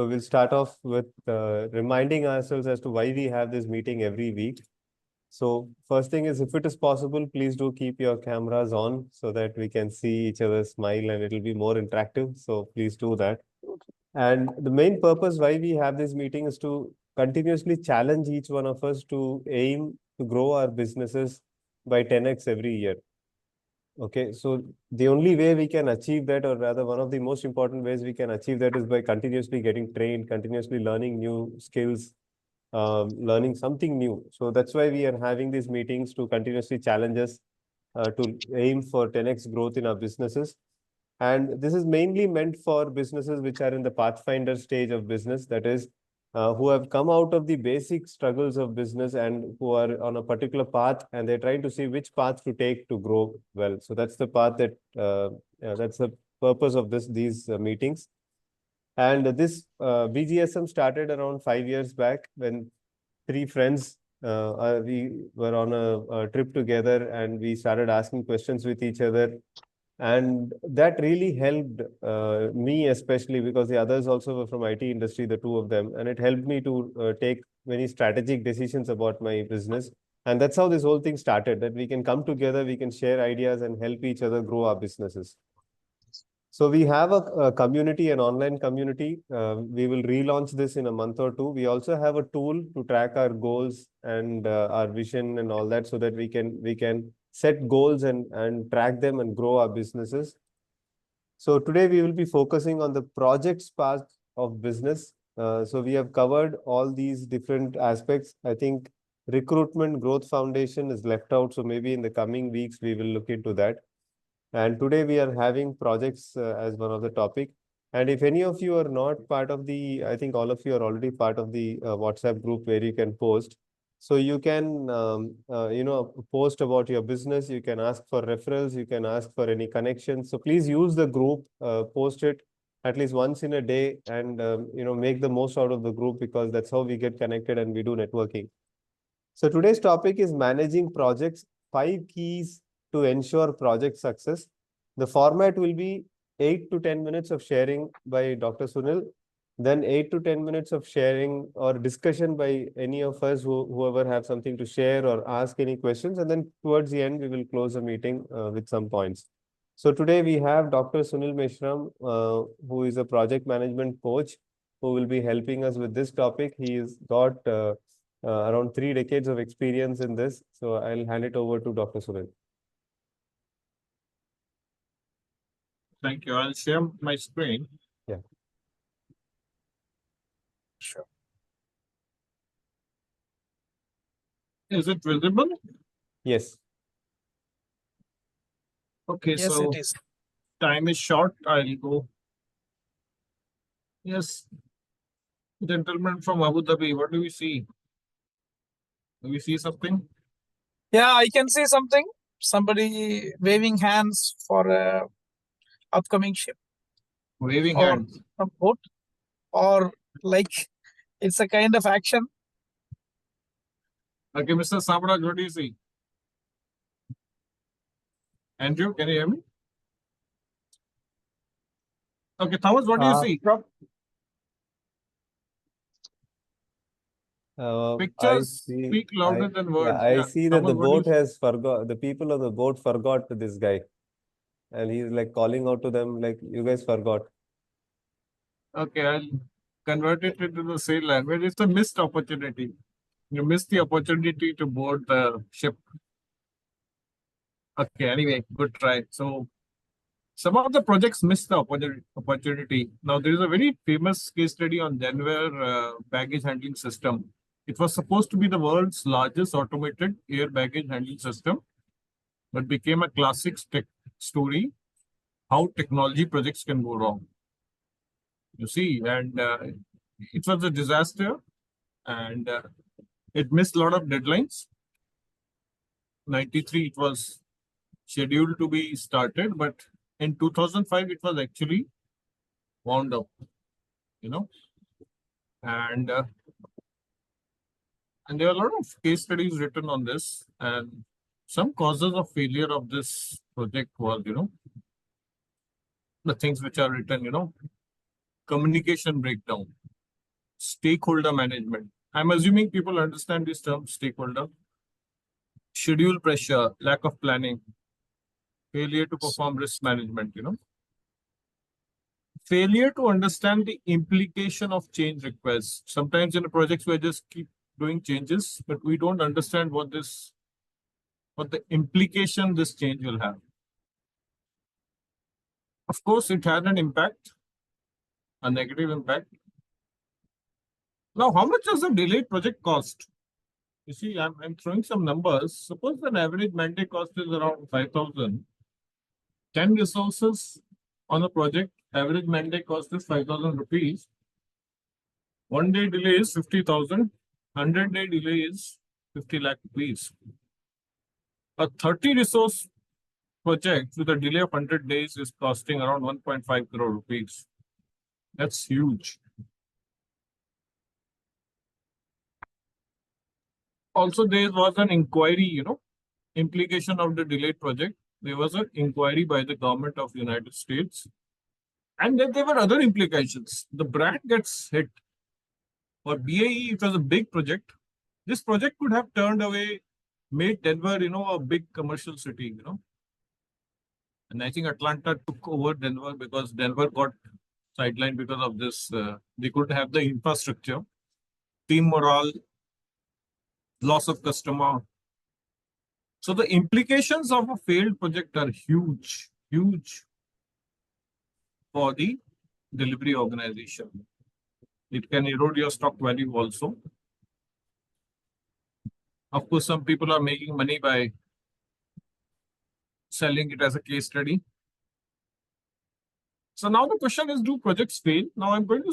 So we'll start off with reminding ourselves as to why we have this meeting every week. So first thing is, if it is possible, please do keep your cameras on so that we can see each other smile and it'll be more interactive. So please do that. And the main purpose why we have this meeting is to continuously challenge each one of us to aim to grow our businesses by 10x every year. Okay, so the only way we can achieve that, or rather one of the most important ways we can achieve that, is by continuously getting trained, continuously learning new skills, learning something new. So that's why we are having these meetings, to continuously challenge us to aim for 10x growth in our businesses. And this is mainly meant for businesses which are in the pathfinder stage of business, that is, who have come out of the basic struggles of business and who are on a particular path, and they're trying to see which path to take to grow well. So that's the path that that's the purpose of these meetings. And this BGSM started around 5 years back, when three friends we were on a trip together, and we started asking questions with each other. And that really helped me, especially because the others also were from IT industry, the two of them, and it helped me to take many strategic decisions about my business. And that's how this whole thing started, that we can come together, we can share ideas and help each other grow our businesses. So we have a community, an online community. We will relaunch this in a month or two. We also have a tool to track our goals and our vision and all that, so that we can set goals and track them and grow our businesses. So today we will be focusing on the projects part of business. So we have covered all these different aspects. I think recruitment growth foundation is left out. So maybe in the coming weeks, we will look into that. And today we are having projects as one of the topic. And if any of you are not part of the, I think all of you are already part of the WhatsApp group where you can post. So you can, post about your business. You can ask for referrals. You can ask for any connections. So please use the group, post it at least once in a day, and make the most out of the group, because that's how we get connected and we do networking. So today's topic is managing projects, 5 keys to ensure project success. The format will be 8 to 10 minutes of sharing by Dr. Sunil, then 8 to 10 minutes of sharing or discussion by any of us whoever have something to share or ask any questions. And then towards the end, we will close the meeting with some points. So today we have Dr. Sunil Meshram, who is a project management coach, who will be helping us with this topic. He's got around 3 decades of experience in this. So I'll hand it over to Dr. Sunil. Thank you. I'll share my screen. Yeah. Sure. Is it visible? Yes. Okay, Yes, so it is. time is short. I'll go. Yes. Gentleman from Abu Dhabi, what do we see? Do we see something? Yeah, I can see something. Somebody waving hands for a upcoming ship Waving or hands. a boat, or like it's a kind of action. Okay, Mr. Sabraj, what do you see? Andrew, can you hear me? Okay, Thomas, what do you see? Pictures speak louder than words. I see that Thomas, the boat has forgot, the people on the boat forgot this guy. And he's like calling out to them, like, you guys forgot. Okay, I'll convert it into the same language. It's a missed opportunity. You missed the opportunity to board the ship. Okay, anyway, good try. So some of the projects missed the opportunity. Now, there is a very famous case study on Denver baggage handling system. It was supposed to be the world's largest automated air baggage handling system, but became a classic story how technology projects can go wrong. You see, and it was a disaster, and it missed a lot of deadlines. 93, it was scheduled to be started, but in 2005, it was actually wound up, and there are a lot of case studies written on this, and some causes of failure of this project was, the things which are written, communication breakdown. stakeholder management. I'm assuming people understand this term stakeholder. Schedule pressure, lack of planning, failure to perform risk management, failure to understand the implication of change requests. Sometimes in the projects we just keep doing changes, but we don't understand what the implication this change will have. Of course, it had an impact, a negative impact. Now, how much does a delayed project cost? You see, I'm throwing some numbers. Suppose an average mandate cost is around 5,000. 10 resources on a project, average mandate cost is 5,000 rupees. 1 day delay is 50,000. 100-day delay is 50 lakh rupees. A 30 resource project with a delay of 100 days is costing around 1.5 crore rupees. That's huge. Also, there was an inquiry, implication of the delayed project. There was an inquiry by the government of the United States. And then there were other implications. The brand gets hit. For BAE, it was a big project. This project could have turned away, made Denver, a big commercial city, And I think Atlanta took over Denver because Denver got sidelined because of this. They couldn't have the infrastructure, team morale, loss of customer. So the implications of a failed project are huge, huge for the delivery organization. It can erode your stock value also. Of course, some people are making money by selling it as a case study. So now the question is, do projects fail? Now I'm going to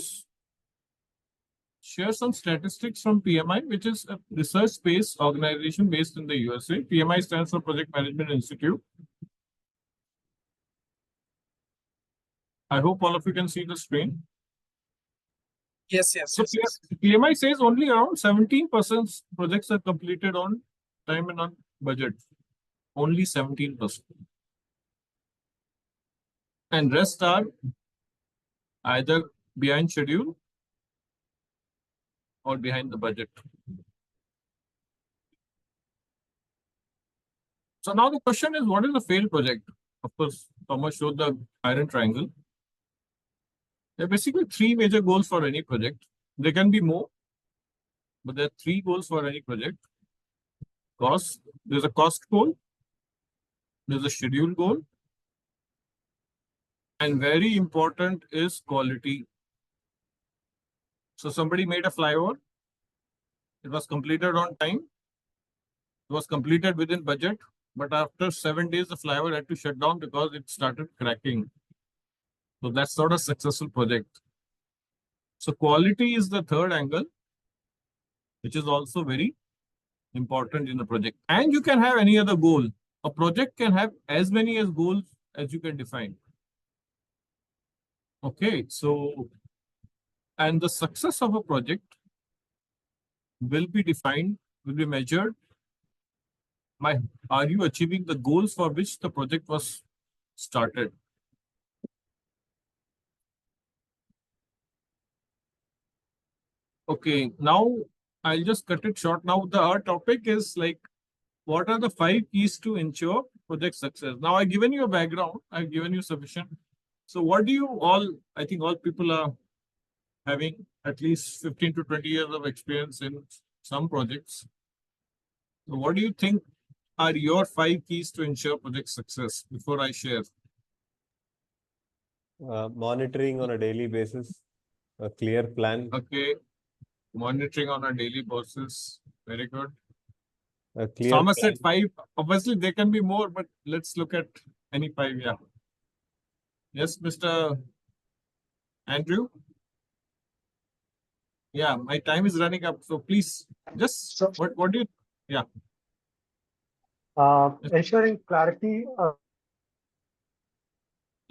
share some statistics from PMI, which is a research-based organization based in the USA. PMI stands for Project Management Institute. I hope all of you can see the screen. Yes. So PMI says only around 17% projects are completed on time and on budget. Only 17%. And rest are either behind schedule or behind the budget. So now the question is, what is a failed project? Of course, Thomas showed the iron triangle. There are basically three major goals for any project. There can be more, but there are three goals for any project. Cost, there's a cost goal, there's a schedule goal, and very important is quality. So somebody made a flyover. It was completed on time. It was completed within budget, but after 7 days, the flyover had to shut down because it started cracking. So that's not a successful project. So quality is the third angle, which is also very important in a project. And you can have any other goal. A project can have as many as goals as you can define. Okay, so, and the success of a project will be defined, will be measured by, are you achieving the goals for which the project was started? Okay, now I'll just cut it short. Now our topic is like, what are the 5 keys to ensure project success? Now I've given you a background, I've given you sufficient. So what do you all, I think all people are having at least 15 to 20 years of experience in some projects. So what do you think are your 5 keys to ensure project success before I share? Monitoring on a daily basis, a clear plan. Okay, monitoring on a daily basis. Very good. A clear Thomas plan. said 5. Obviously, there can be more, but let's look at any 5. Yeah. Yes, Mr. Andrew. Yeah, my time is running up. So please, just what do you? Yeah. Ensuring clarity.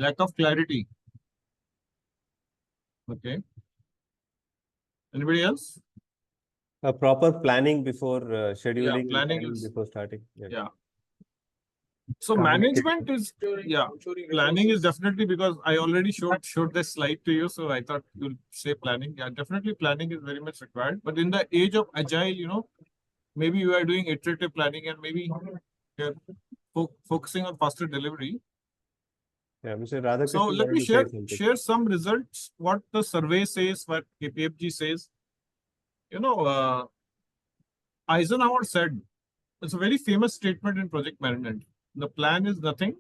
Lack of clarity. Okay. Anybody else? A proper planning before scheduling, planning planning is- before starting. Yeah. So management is, yeah, planning is definitely, because I already showed this slide to you, so I thought you'll say planning. Yeah, definitely planning is very much required. But in the age of agile, maybe you are doing iterative planning and maybe you're focusing on faster delivery. Yeah, Mr. So Radhakrishnan let me wanted to say something. share some results, what the survey says, what KPMG says. Eisenhower said, it's a very famous statement in project management. The plan is nothing.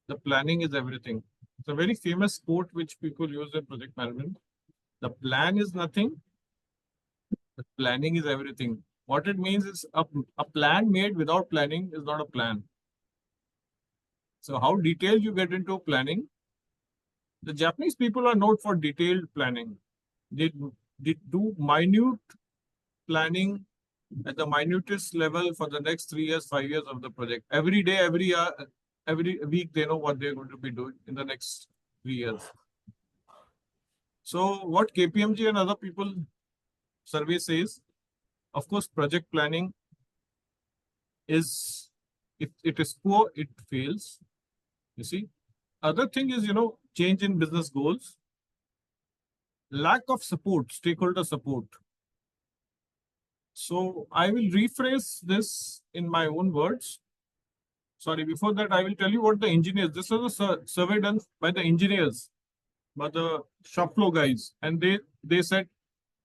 The planning is everything. It's a very famous quote which people use in project management. The plan is nothing. The planning is everything. What it means is a plan made without planning is not a plan. So how detailed you get into planning? The Japanese people are known for detailed planning. They do minute planning at the minutest level for the next 3 years, 5 years of the project. Every day, every year, every week, they know what they're going to be doing in the next 3 years. So what KPMG and other people survey says, of course, project planning is, if it is poor, it fails. You see, other thing is, change in business goals, lack of support, stakeholder support. So I will rephrase this in my own words. Sorry, before that, I will tell you what the engineers, this was a survey done by the engineers, by the shop floor guys, and they said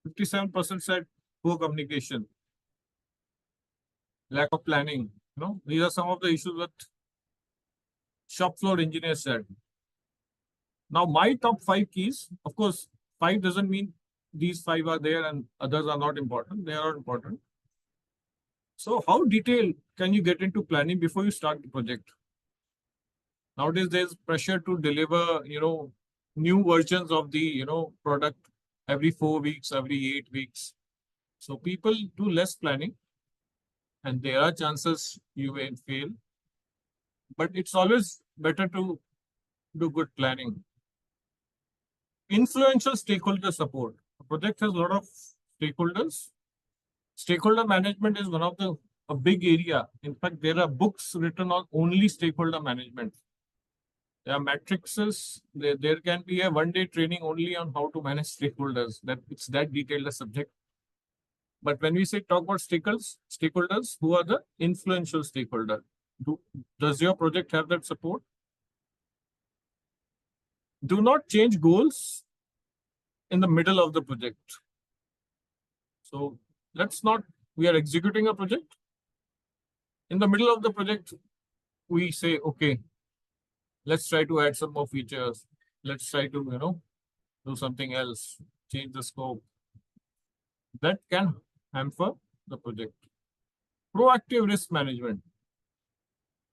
57% said poor communication, lack of planning. These are some of the issues that shop floor engineers said. Now, my top 5 keys, of course, 5 doesn't mean these 5 are there and others are not important. They are important. So how detailed can you get into planning before you start the project? Nowadays, there's pressure to deliver, new versions of the, product every 4 weeks, every 8 weeks. So people do less planning, and there are chances you may fail. But it's always better to do good planning. Influential stakeholder support. A project has a lot of stakeholders. Stakeholder management is one of a big area. In fact, there are books written on only stakeholder management. There are matrices. There can be a one-day training only on how to manage stakeholders. It's that detailed a subject. But when we talk about stakeholders, who are the influential stakeholder? Does your project have that support? Do not change goals in the middle of the project. So we are executing a project. In the middle of the project, we say, okay, let's try to add some more features. Let's try to, do something else, change the scope. That can hamper the project. Proactive risk management.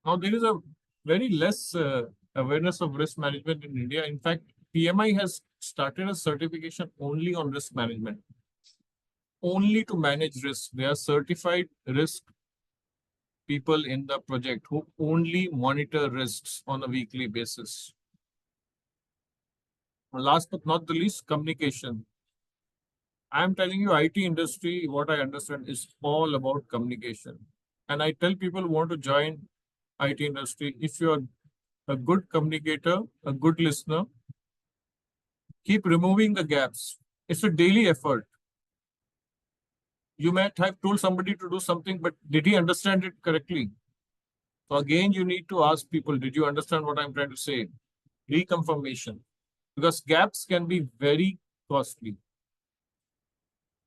Now, there is a very less awareness of risk management in India. In fact, PMI has started a certification only on risk management, only to manage risk. They are certified risk people in the project who only monitor risks on a weekly basis. Last but not the least, communication. I am telling you, IT industry, what I understand is all about communication. And I tell people who want to join IT industry, if you're a good communicator, a good listener, keep removing the gaps. It's a daily effort. You might have told somebody to do something, but did he understand it correctly? So again, you need to ask people, did you understand what I'm trying to say? Reconfirmation. Because gaps can be very costly.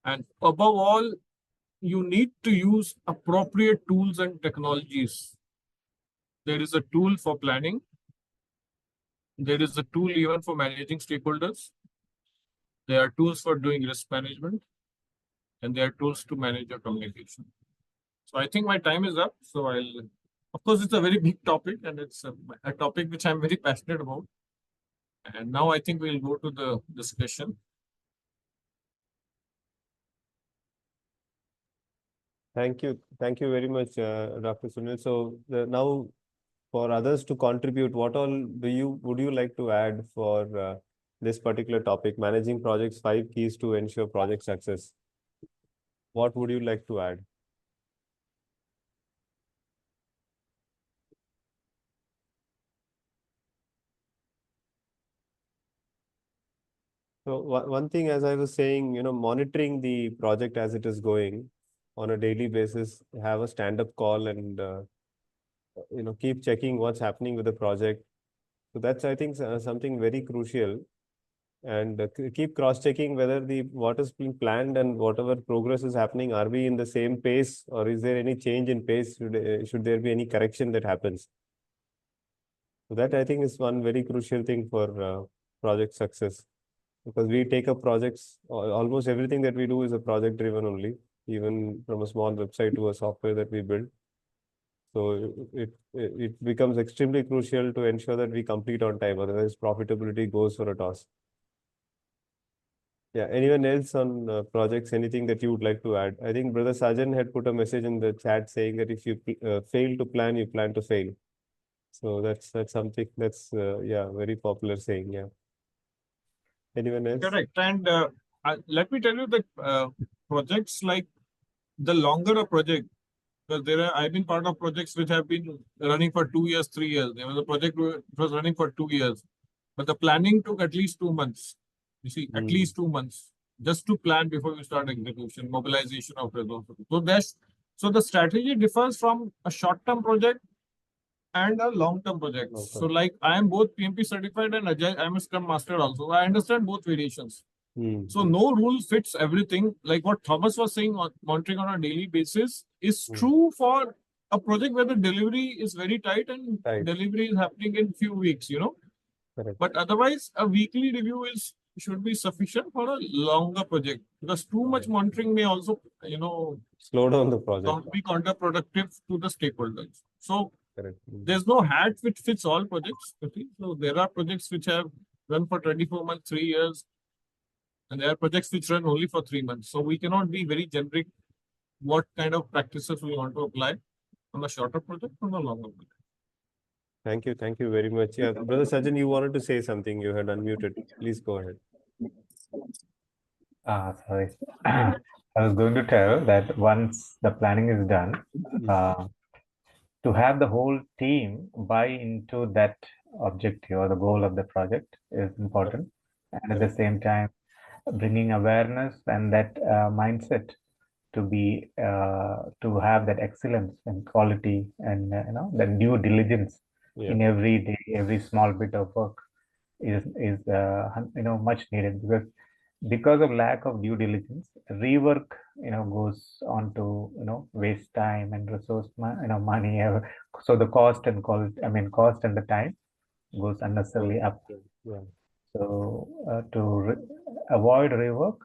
And above all, you need to use appropriate tools and technologies. There is a tool for planning. There is a tool even for managing stakeholders. There are tools for doing risk management. And there are tools to manage your communication. So I think my time is up. So of course, it's a very big topic and it's a topic which I'm very passionate about. And now I think we'll go to the discussion. Thank you. Thank you very much, Dr. Sunil. So now for others to contribute, what all would you like to add for this particular topic, managing projects, 5 keys to ensure project success? What would you like to add? So one thing, as I was saying, monitoring the project as it is going on a daily basis, have a stand-up call and, keep checking what's happening with the project. So that's, I think, something very crucial. And keep cross-checking whether the what is being planned and whatever progress is happening, are we in the same pace or is there any change in pace? Should there be any correction that happens? So that, I think, is one very crucial thing for project success. Because we take up projects, almost everything that we do is a project driven only, even from a small website to a software that we build. So it becomes extremely crucial to ensure that we complete on time, otherwise profitability goes for a toss. Yeah, anyone else on projects, anything that you would like to add? I think Brother Sajan had put a message in the chat saying that if you fail to plan, you plan to fail. So that's something that's yeah, very popular saying. Yeah. Anyone else? Correct. And let me tell you that projects like the longer a project, because I've been part of projects which have been running for 2 years, 3 years. There was a project which was running for 2 years, but the planning took at least 2 months. You see, at least 2 months just to plan before you start execution, mobilization of resources. So the strategy differs from a short-term project and a long-term project. Okay. So like I am both PMP certified and Agile, I am a Scrum Master also. I understand both variations. So no rule fits everything. Like what Thomas was saying, monitoring on a daily basis is true for a project where the delivery is very tight and delivery is happening in few weeks, Correct. But otherwise, a weekly review should be sufficient for a longer project, because too much monitoring may also, slow down the project. be counterproductive to the stakeholders. So Correct. there's no hat which fits all projects. Okay? So there are projects which have run for 24 months, 3 years, and there are projects which run only for 3 months. So we cannot be very generic what kind of practices we want to apply on a shorter project or a longer project. Thank you. Thank you very much. Yeah, Brother Sajan, you wanted to say something. You had unmuted. Please go ahead. Sorry. I was going to tell that once the planning is done, to have the whole team buy into that objective or the goal of the project is important. And at the same time, bringing awareness and that mindset to be to have that excellence and quality and the due diligence in every day, every small bit of work is much needed, because of lack of due diligence, rework goes on to waste time and resource money. So the cost and cost and the time goes unnecessarily up. So to avoid rework,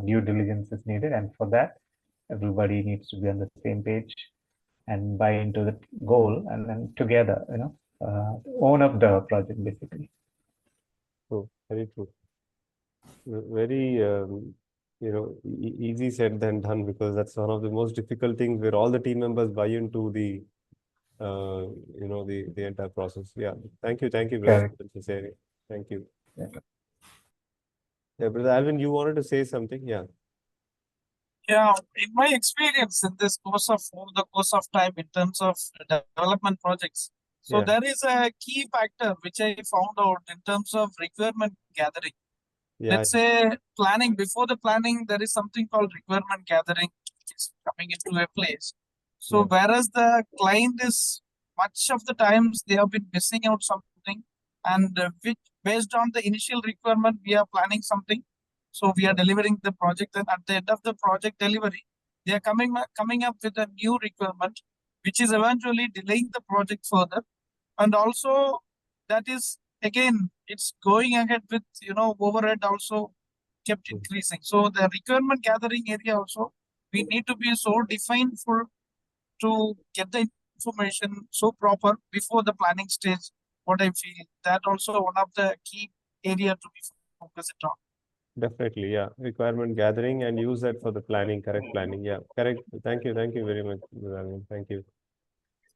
due diligence is needed, and for that, everybody needs to be on the same page and buy into the goal, and then together, own up the project basically. True, very true. Very, easy said than done, because that's one of the most difficult things where all the team members buy into the, the entire process. Yeah. Thank you, brother. Thank you. Yeah, brother Alvin, you wanted to say something? Yeah. Yeah, in my experience in this course of over the course of time in terms of development projects, so there is a key factor which I found out in terms of requirement gathering. Let's say planning, before the planning, there is something called requirement gathering, which is coming into a place. So whereas the client is, much of the times they have been missing out something, and which based on the initial requirement, we are planning something. So we are delivering the project, and at the end of the project delivery, they are coming up with a new requirement, which is eventually delaying the project further. And also that is, again, it's going ahead with, overhead also kept increasing. So the requirement gathering area also, we need to be so defined to get the information so proper before the planning stage. What I feel, that also one of the key area to be focused on. Definitely, yeah. Requirement gathering and use that for the planning, correct planning. Yeah, correct. Thank you very much, Alvin. Thank you.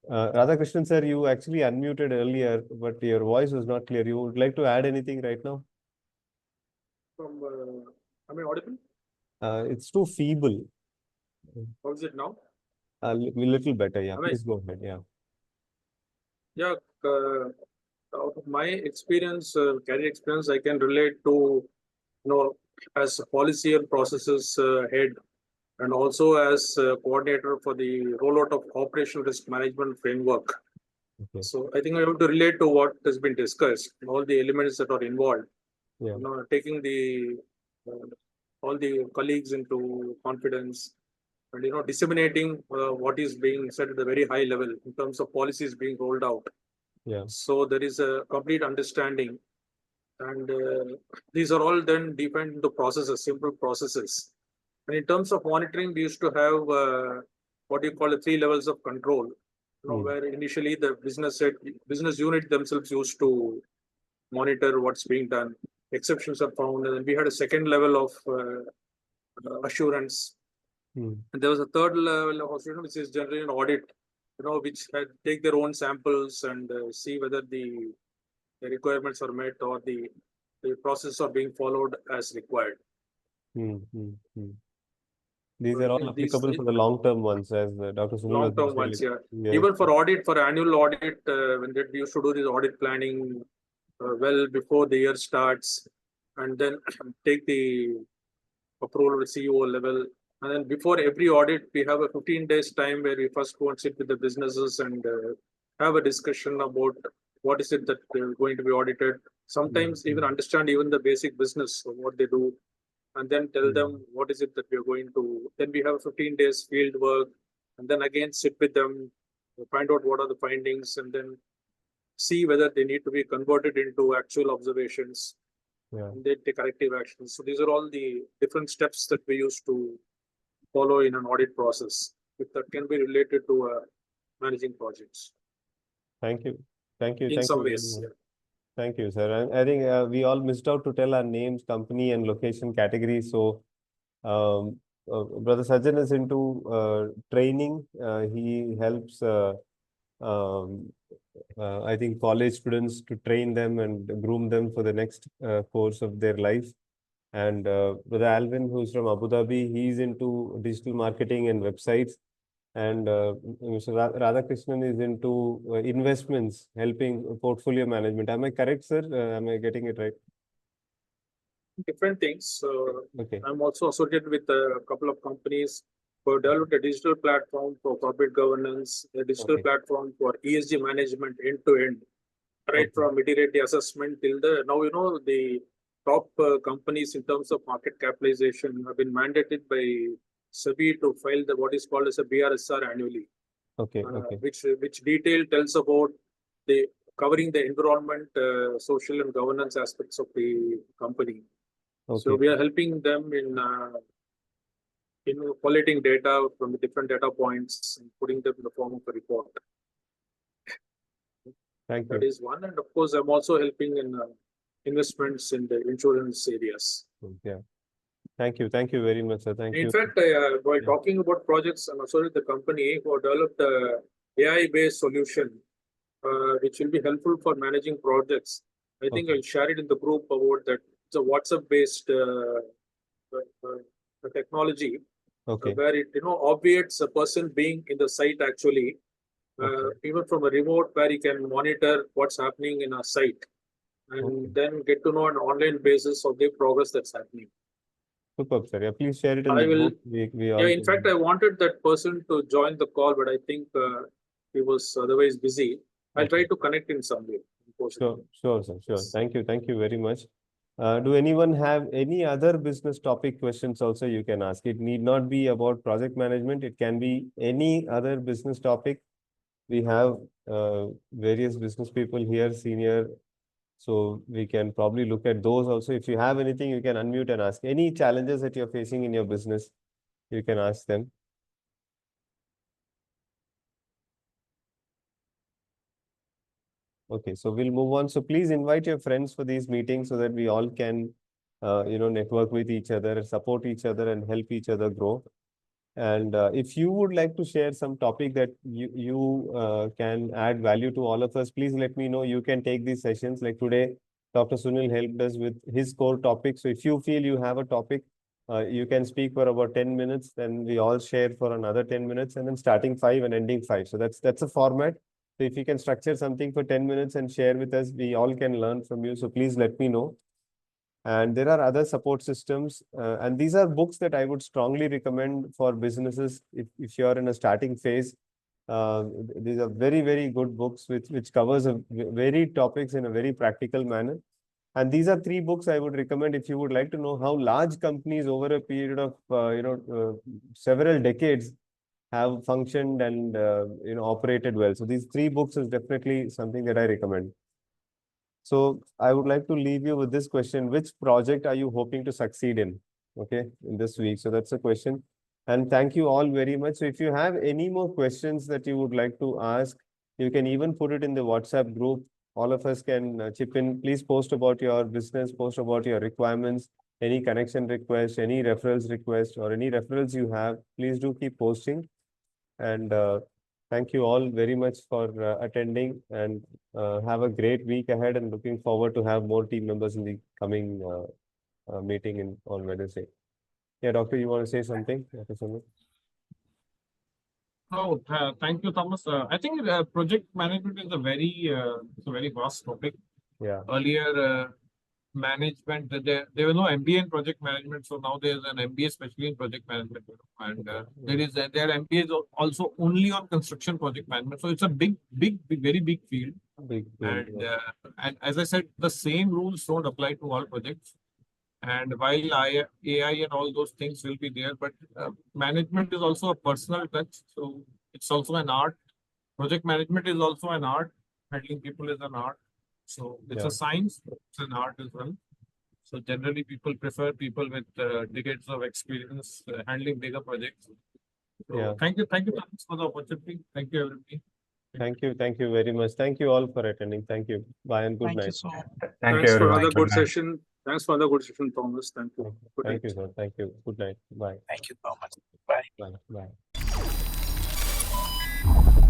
Radhakrishnan sir, you actually unmuted earlier, but your voice was not clear. You would like to add anything right now? Am I audible? It's too feeble. How is it now? A little better, yeah. Please go ahead, yeah. Yeah, out of my experience, career experience, I can relate to as a policy and processes head, and also as coordinator for the rollout of operational risk management framework. Okay. So I think I have to relate to what has been discussed, all the elements that are involved. Yeah. Taking the all the colleagues into confidence, and disseminating what is being said at a very high level in terms of policies being rolled out. Yeah. So there is a complete understanding, and these are all then defined into processes, simple processes. And in terms of monitoring, we used to have what you call the 3 levels of control. Where initially the business unit themselves used to monitor what's being done. Exceptions are found, and then we had a second level of assurance. And there was a third level of assurance, which is generally an audit, which take their own samples and see whether the requirements are met or the process are being followed as required. These are all applicable for the long-term ones, as Dr. Sunil was Long-term ones, saying. yeah. Even for audit, for annual audit, when we used to do this audit planning well before the year starts, and then take the approval at CEO level. And then before every audit, we have a 15 days time where we first go and sit with the businesses and have a discussion about what is it that they're going to be audited. Sometimes even understand even the basic business of what they do, and then tell them what is it that we are going to. Then we have 15 days field work, and then again sit with them, find out what are the findings, and then see whether they need to be converted into actual observations. And they take corrective actions. So these are all the different steps that we used to follow in an audit process, if that can be related to managing projects. Thank you. Thank you. In some ways. Yeah. Thank you, sir. I think we all missed out to tell our names, company, and location category. So, Brother Sajjan is into training. He helps, I think, college students to train them and groom them for the next course of their life. And Brother Alvin, who's from Abu Dhabi, he's into digital marketing and websites. And Mr. Radhakrishnan is into investments, helping portfolio management. Am I correct, sir? Am I getting it right? Different things. Okay. I'm also associated with a couple of companies who have developed a digital platform for corporate governance, a digital platform for ESG management end to end, right from materiality assessment till the now the top companies in terms of market capitalization have been mandated by SEBI to file what is called as a BRSR annually. Which detail tells about the covering the environment, social and governance aspects of the company. So we are helping them in collating data from the different data points and putting them in the form of a report. Thank you. That is one, and of course, I'm also helping in investments in the insurance areas. Yeah. Thank you. Thank you very much, sir. Thank you. In fact, while talking about projects, I'm also with the company who developed a AI-based solution, which will be helpful for managing projects. I think I'll share it in the group about that. It's a WhatsApp-based technology, where it obviates a person being in the site actually, even from a remote, where you can monitor what's happening in a site, and then get to know on an online basis of the progress that's happening. Superb, sir. Yeah, please share it in I the will. group. In fact, I wanted that person to join the call, but I think he was otherwise busy. I'll try to connect in some way. Sure, sir. Sure. Thank you. Thank you very much. Do anyone have any other business topic questions also you can ask? It need not be about project management. It can be any other business topic. We have various business people here, senior. So we can probably look at those also. If you have anything, you can unmute and ask. Any challenges that you're facing in your business, you can ask them. Okay, so we'll move on. So please invite your friends for these meetings so that we all can, network with each other, support each other, and help each other grow. And if you would like to share some topic that you can add value to all of us, please let me know. You can take these sessions. Like today, Dr. Sunil helped us with his core topic. So if you feel you have a topic, you can speak for about 10 minutes. Then we all share for another 10 minutes, and then starting 5 and ending 5. So that's a format. So if you can structure something for 10 minutes and share with us, we all can learn from you. So please let me know. And there are other support systems. And these are books that I would strongly recommend for businesses if you're in a starting phase. These are very, very good books which covers very topics in a very practical manner. And these are 3 books I would recommend if you would like to know how large companies over a period of several decades have functioned and operated well. So these 3 books is definitely something that I recommend. So I would like to leave you with this question: which project are you hoping to succeed in? Okay, in this week. So that's a question. And thank you all very much. So if you have any more questions that you would like to ask, you can even put it in the WhatsApp group. All of us can chip in. Please post about your business, post about your requirements, any connection request, any referrals request, or any referrals you have. Please do keep posting. And thank you all very much for attending, and have a great week ahead, and looking forward to have more team members in the coming meeting on Wednesday. Yeah, Doctor, you want to say something? Dr. Sunil? No, thank you, Thomas. I think project management is it's a very vast topic. Yeah. Earlier, management, there was no MBA in project management, so now there's an MBA especially in project management, and there are MBAs also only on construction project management. So it's a big, very big field. And as I said, the same rules don't apply to all projects. And while AI and all those things will be there, but management is also a personal touch. So it's also an art. Project management is also an art. Handling people is an art. So it's a science, it's an art as well. So generally people prefer people with decades of experience handling bigger projects. So thank you Thomas, for the opportunity. Thank you, everybody. Thank you very much. Thank you all for attending. Thank you. Bye and good Thank night. you so much. Thank you, Thanks for everyone. another Good good night. session. Thanks for another good session, Thomas. Thank you. Good Thank night. you, sir. Thank you. Good night. Bye. Thank you so much. Bye. Bye. Bye.